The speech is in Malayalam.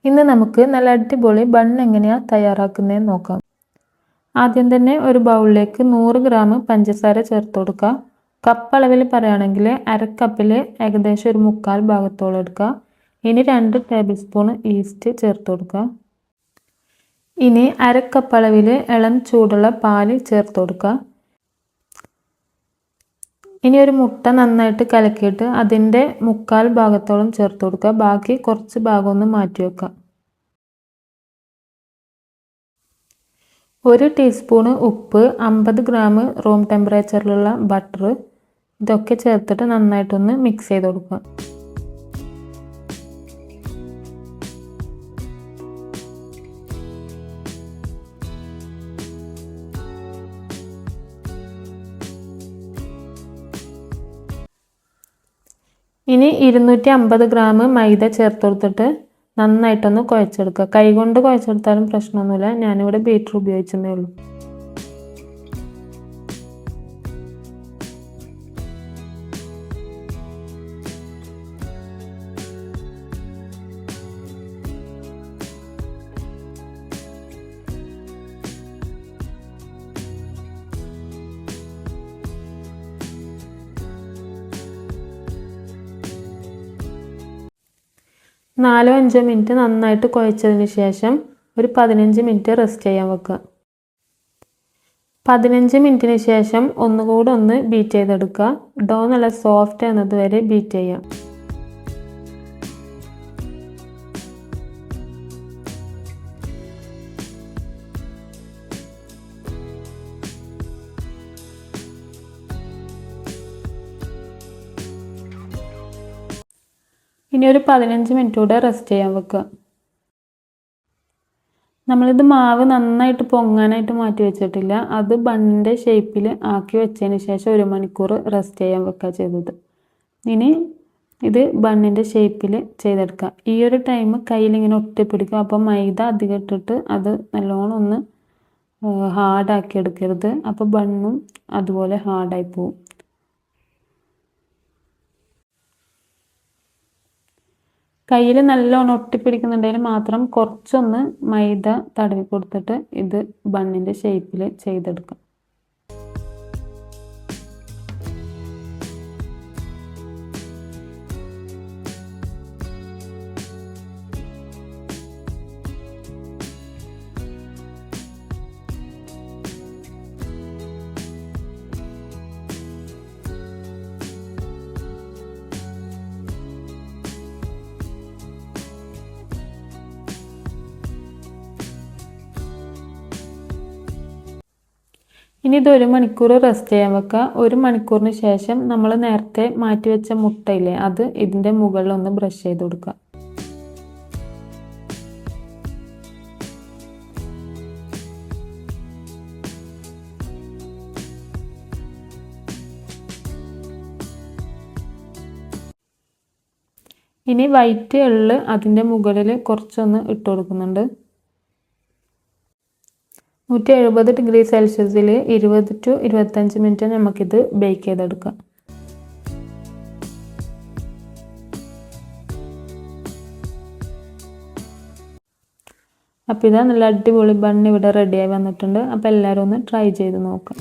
ഇന്ന് നമുക്ക് നല്ല അടിപൊളി ബൺ എങ്ങനെയാണ് തയ്യാറാക്കുന്നതെന്ന് നോക്കാം. ആദ്യം തന്നെ ഒരു ബൗളിലേക്ക് 100 ഗ്രാം പഞ്ചസാര ചേർത്ത് കൊടുക്കുക. കപ്പ് അളവിൽ പറയുകയാണെങ്കിൽ അരക്കപ്പിൽ ഏകദേശം ഒരു 1/4 ഭാഗത്തോളം എടുക്കുക. ഇനി 2 ടേബിൾ സ്പൂൺ ഈസ്റ്റ് ചേർത്ത് കൊടുക്കുക. ഇനി അരക്കപ്പ് അളവിൽ ഇളം ചൂടുള്ള പാല് ചേർത്ത് കൊടുക്കുക. ഇനി ഒരു മുട്ട നന്നായിട്ട് കലക്കിയിട്ട് അതിൻ്റെ 1/4 ഭാഗത്തോളം ചേർത്ത് കൊടുക്കുക. ബാക്കി കുറച്ച് ഭാഗം ഒന്ന് മാറ്റി വെക്കുക. 1 ടീസ്പൂൺ ഉപ്പ്, 50 ഗ്രാം റൂം ടെമ്പറേച്ചറിലുള്ള ബട്ടർ, ഇതൊക്കെ ചേർത്തിട്ട് നന്നായിട്ടൊന്ന് മിക്സ് ചെയ്ത് കൊടുക്കുക. ഇനി 250 ഗ്രാം മൈദ ചേർത്ത് കൊടുത്തിട്ട് നന്നായിട്ടൊന്ന് കുഴച്ചെടുക്കുക. കൈകൊണ്ട് കുഴച്ചെടുത്താലും പ്രശ്നമൊന്നുമില്ല. ഞാനിവിടെ ബീറ്റർ ഉപയോഗിച്ചതേ ഉള്ളൂ. നാലോ 5 മിനിറ്റ് നന്നായിട്ട് കുഴച്ചതിന് ശേഷം ഒരു 15 മിനിറ്റ് റെസ്റ്റ് ചെയ്യാൻ വെക്കുക. 15 മിനിറ്റിന് ശേഷം ഒന്നുകൂടെ ഒന്ന് ബീറ്റ് ചെയ്തെടുക്കുക. ഡോ നല്ല സോഫ്റ്റ് ആകുന്നത് വരെ ബീറ്റ് ചെയ്യാം. ഇനി ഒരു 15 മിനിറ്റ് കൂടെ റെസ്റ്റ് ചെയ്യാൻ വെക്കുക. നമ്മളിത് മാവ് നന്നായിട്ട് പൊങ്ങാനായിട്ട് മാറ്റി വെച്ചിട്ടില്ല. അത് ബണ്ണിൻ്റെ ഷേപ്പിൽ ആക്കി വെച്ചതിന് ശേഷം 1 മണിക്കൂർ റെസ്റ്റ് ചെയ്യാൻ വെക്കുക ചെയ്തത്. ഇനി ഇത് ബണ്ണിൻ്റെ ഷേപ്പിൽ ചെയ്തെടുക്കുക. ഈ ഒരു ടൈം കയ്യിലിങ്ങനെ ഒട്ടിപ്പിടിക്കുക. അപ്പോൾ മൈദ അധികം ഇട്ടിട്ട് അത് നല്ലോണം ഒന്ന് ഹാർഡാക്കി എടുക്കരുത്. അപ്പോൾ ബണ്ണും അതുപോലെ ഹാർഡായി പോവും. കയ്യിൽ നല്ലോണം ഒട്ടിപ്പിടിക്കുന്നുണ്ടെങ്കിൽ മാത്രം കുറച്ചൊന്ന് മൈദ തടവി കൊടുത്തിട്ട് ഇത് ബണ്ണിൻ്റെ ഷേപ്പിൽ ചെയ്തെടുക്കാം. ഇനി ഇത് 1 മണിക്കൂർ റെസ്റ്റ് ചെയ്യാൻ വെക്കുക. 1 മണിക്കൂറിന് ശേഷം നമ്മൾ നേരത്തെ മാറ്റി വെച്ച മുട്ടയില്ലേ, അത് ഇതിൻ്റെ മുകളിൽ ഒന്ന് ബ്രഷ് ചെയ്ത് കൊടുക്കുക. ഇനി വൈറ്റ് എള്ള് അതിൻ്റെ മുകളിൽ കുറച്ചൊന്ന് ഇട്ട് കൊടുക്കുന്നുണ്ട്. 170 ഡിഗ്രി സെൽഷ്യസിൽ 20 to 25 മിനിറ്റ് നമുക്കിത് ബേക്ക് ചെയ്തെടുക്കാം. അപ്പോൾ ഇതാ നല്ല അടിപൊളി ബണ്ണ് ഇവിടെ റെഡിയായി വന്നിട്ടുണ്ട്. അപ്പോൾ എല്ലാവരും ഒന്ന് ട്രൈ ചെയ്ത് നോക്കാം.